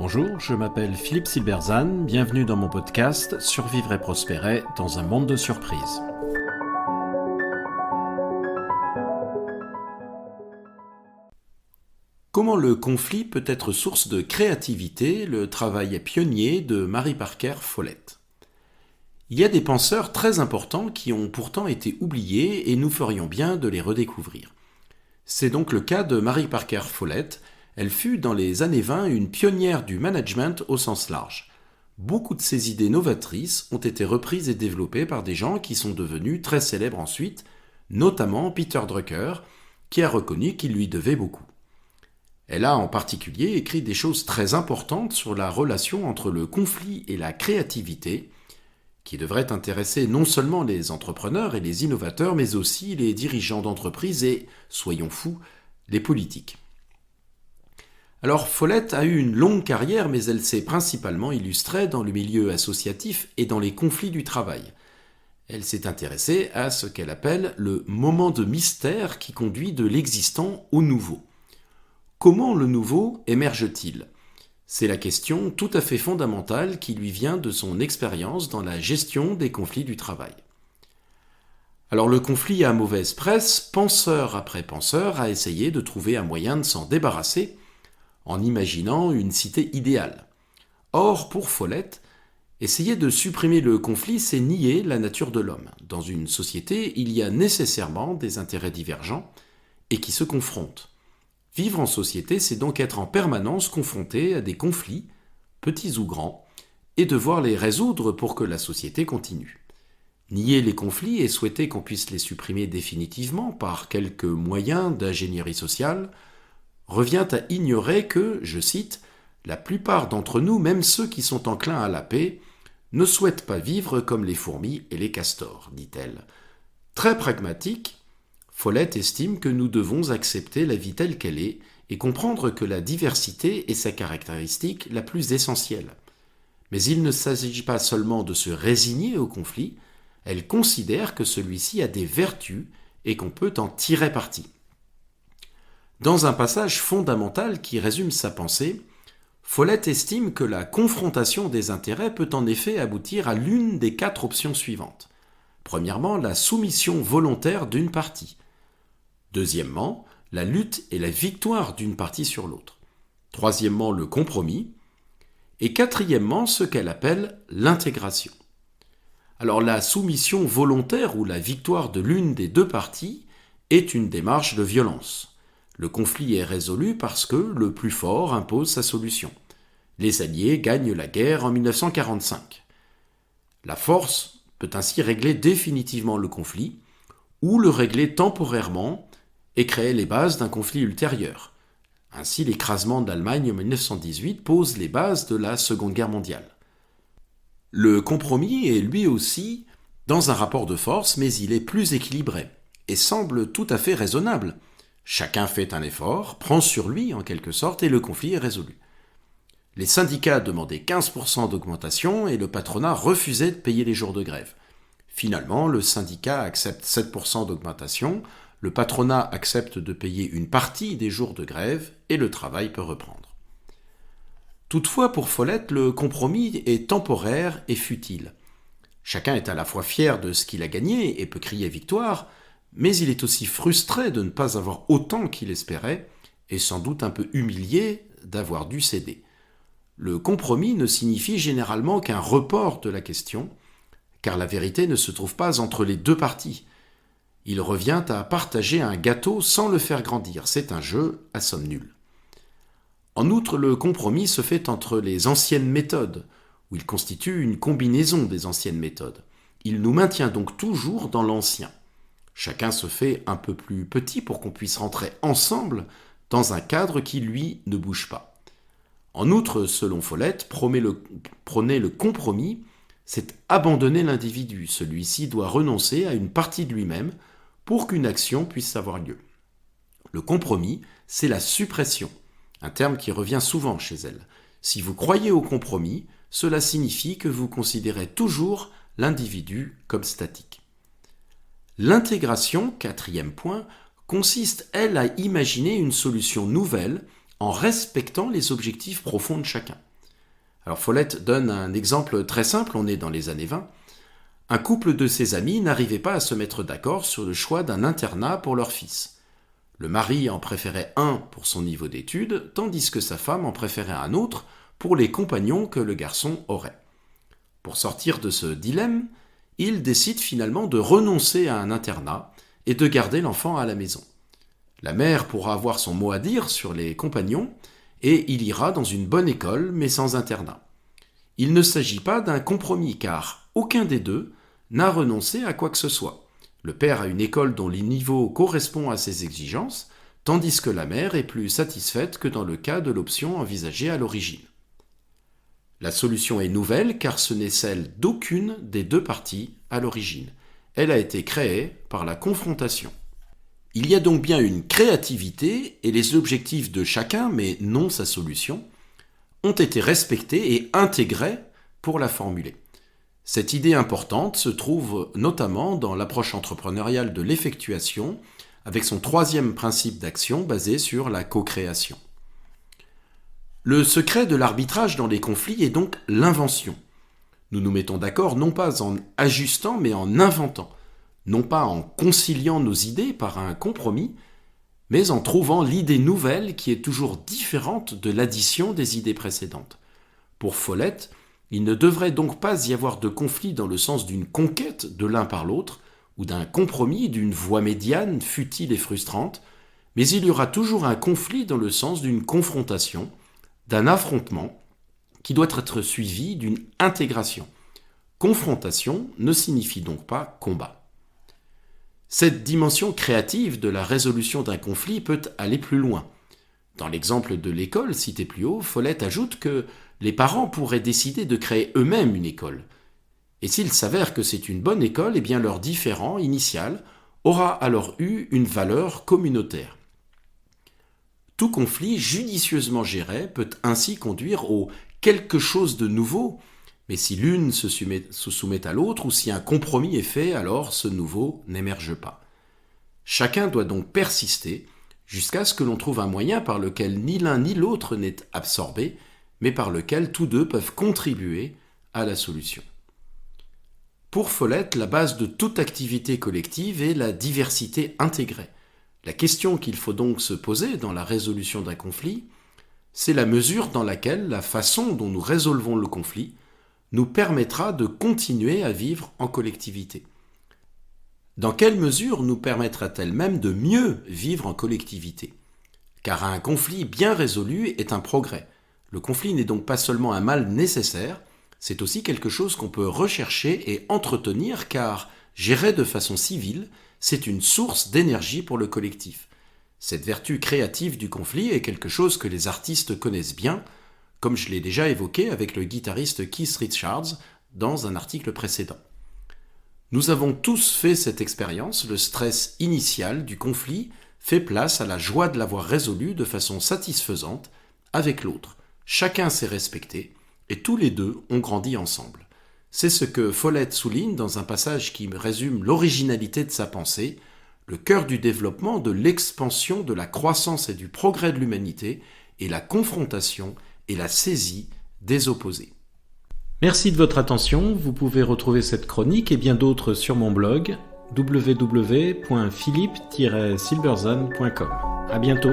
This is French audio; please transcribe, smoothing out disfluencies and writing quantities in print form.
Bonjour, je m'appelle Philippe Silberzan, bienvenue dans mon podcast Survivre et prospérer dans un monde de surprises. Comment le conflit peut être source de créativité, le travail pionnier de Mary Parker Follett. Il y a des penseurs très importants qui ont pourtant été oubliés et nous ferions bien de les redécouvrir. C'est donc le cas de Mary Parker Follett. Elle fut dans les années 20 une pionnière du management au sens large. Beaucoup de ses idées novatrices ont été reprises et développées par des gens qui sont devenus très célèbres ensuite, notamment Peter Drucker, qui a reconnu qu'il lui devait beaucoup. Elle a en particulier écrit des choses très importantes sur la relation entre le conflit et la créativité, qui devrait intéresser non seulement les entrepreneurs et les innovateurs, mais aussi les dirigeants d'entreprises et, soyons fous, les politiques. Alors Follett a eu une longue carrière, mais elle s'est principalement illustrée dans le milieu associatif et dans les conflits du travail. Elle s'est intéressée à ce qu'elle appelle le moment de mystère qui conduit de l'existant au nouveau. Comment le nouveau émerge-t-il ? C'est la question tout à fait fondamentale qui lui vient de son expérience dans la gestion des conflits du travail. Alors le conflit a mauvaise presse, penseur après penseur a essayé de trouver un moyen de s'en débarrasser en imaginant une cité idéale. Or, pour Follett, essayer de supprimer le conflit, c'est nier la nature de l'homme. Dans une société, il y a nécessairement des intérêts divergents et qui se confrontent. Vivre en société, c'est donc être en permanence confronté à des conflits, petits ou grands, et devoir les résoudre pour que la société continue. Nier les conflits et souhaiter qu'on puisse les supprimer définitivement par quelques moyens d'ingénierie sociale revient à ignorer que, je cite, « la plupart d'entre nous, même ceux qui sont enclins à la paix, ne souhaitent pas vivre comme les fourmis et les castors », dit-elle. Très pragmatique, Follett estime que nous devons accepter la vie telle qu'elle est et comprendre que la diversité est sa caractéristique la plus essentielle. Mais il ne s'agit pas seulement de se résigner au conflit, elle considère que celui-ci a des vertus et qu'on peut en tirer parti. Dans un passage fondamental qui résume sa pensée, Follett estime que la confrontation des intérêts peut en effet aboutir à l'une des 4 options suivantes. Premièrement, la soumission volontaire d'une partie. Deuxièmement, la lutte et la victoire d'une partie sur l'autre. Troisièmement, le compromis. Et quatrièmement, ce qu'elle appelle l'intégration. Alors la soumission volontaire ou la victoire de l'une des 2 parties est une démarche de violence. Le conflit est résolu parce que le plus fort impose sa solution. Les Alliés gagnent la guerre en 1945. La force peut ainsi régler définitivement le conflit ou le régler temporairement et créer les bases d'un conflit ultérieur. Ainsi, l'écrasement d'Allemagne en 1918 pose les bases de la Seconde Guerre mondiale. Le compromis est lui aussi dans un rapport de force, mais il est plus équilibré et semble tout à fait raisonnable. Chacun fait un effort, prend sur lui en quelque sorte, et le conflit est résolu. Les syndicats demandaient 15% d'augmentation et le patronat refusait de payer les jours de grève. Finalement, le syndicat accepte 7% d'augmentation, le patronat accepte de payer une partie des jours de grève et le travail peut reprendre. Toutefois, pour Follett, le compromis est temporaire et futile. Chacun est à la fois fier de ce qu'il a gagné et peut crier victoire, mais il est aussi frustré de ne pas avoir autant qu'il espérait et sans doute un peu humilié d'avoir dû céder. Le compromis ne signifie généralement qu'un report de la question, car la vérité ne se trouve pas entre les 2 parties. Il revient à partager un gâteau sans le faire grandir. C'est un jeu à somme nulle. En outre, le compromis se fait entre les anciennes méthodes, où il constitue une combinaison des anciennes méthodes. Il nous maintient donc toujours dans l'ancien. Chacun se fait un peu plus petit pour qu'on puisse rentrer ensemble dans un cadre qui, lui, ne bouge pas. En outre, selon Follett, prôner le compromis, c'est abandonner l'individu. Celui-ci doit renoncer à une partie de lui-même pour qu'une action puisse avoir lieu. Le compromis, c'est la suppression, un terme qui revient souvent chez elle. Si vous croyez au compromis, cela signifie que vous considérez toujours l'individu comme statique. L'intégration, 4e point, consiste, elle, à imaginer une solution nouvelle en respectant les objectifs profonds de chacun. Alors Follett donne un exemple très simple, on est dans les années 20. Un couple de ses amis n'arrivait pas à se mettre d'accord sur le choix d'un internat pour leur fils. Le mari en préférait un pour son niveau d'études, tandis que sa femme en préférait un autre pour les compagnons que le garçon aurait. Pour sortir de ce dilemme, il décide finalement de renoncer à un internat et de garder l'enfant à la maison. La mère pourra avoir son mot à dire sur les compagnons et il ira dans une bonne école mais sans internat. Il ne s'agit pas d'un compromis car aucun des deux n'a renoncé à quoi que ce soit. Le père a une école dont le niveau correspond à ses exigences, tandis que la mère est plus satisfaite que dans le cas de l'option envisagée à l'origine. La solution est nouvelle car ce n'est celle d'aucune des deux parties à l'origine. Elle a été créée par la confrontation. Il y a donc bien une créativité et les objectifs de chacun, mais non sa solution, ont été respectés et intégrés pour la formuler. Cette idée importante se trouve notamment dans l'approche entrepreneuriale de l'effectuation, avec son troisième principe d'action basé sur la co-création. Le secret de l'arbitrage dans les conflits est donc l'invention. Nous nous mettons d'accord non pas en ajustant mais en inventant, non pas en conciliant nos idées par un compromis, mais en trouvant l'idée nouvelle qui est toujours différente de l'addition des idées précédentes. Pour Follett, il ne devrait donc pas y avoir de conflit dans le sens d'une conquête de l'un par l'autre, ou d'un compromis, d'une voie médiane futile et frustrante, mais il y aura toujours un conflit dans le sens d'une confrontation, d'un affrontement, qui doit être suivi d'une intégration. Confrontation ne signifie donc pas combat. Cette dimension créative de la résolution d'un conflit peut aller plus loin. Dans l'exemple de l'école cité plus haut, Follett ajoute que les parents pourraient décider de créer eux-mêmes une école. Et s'il s'avère que c'est une bonne école, eh bien leur différend initial aura alors eu une valeur communautaire. Tout conflit judicieusement géré peut ainsi conduire au quelque chose de nouveau, mais si l'une se soumet à l'autre ou si un compromis est fait, alors ce nouveau n'émerge pas. Chacun doit donc persister jusqu'à ce que l'on trouve un moyen par lequel ni l'un ni l'autre n'est absorbé, mais par lequel tous deux peuvent contribuer à la solution. Pour Follett, la base de toute activité collective est la diversité intégrée. La question qu'il faut donc se poser dans la résolution d'un conflit, c'est la mesure dans laquelle la façon dont nous résolvons le conflit nous permettra de continuer à vivre en collectivité. Dans quelle mesure nous permettra-t-elle même de mieux vivre en collectivité ? Car un conflit bien résolu est un progrès. Le conflit n'est donc pas seulement un mal nécessaire, c'est aussi quelque chose qu'on peut rechercher et entretenir car, géré de façon civile, c'est une source d'énergie pour le collectif. Cette vertu créative du conflit est quelque chose que les artistes connaissent bien, comme je l'ai déjà évoqué avec le guitariste Keith Richards dans un article précédent. Nous avons tous fait cette expérience, le stress initial du conflit fait place à la joie de l'avoir résolu de façon satisfaisante avec l'autre. Chacun s'est respecté et tous les deux ont grandi ensemble. C'est ce que Follett souligne dans un passage qui résume l'originalité de sa pensée, le cœur du développement, de l'expansion, de la croissance et du progrès de l'humanité est la confrontation et la saisie des opposés. Merci de votre attention, vous pouvez retrouver cette chronique et bien d'autres sur mon blog www.philippe-silberzan.com. À bientôt.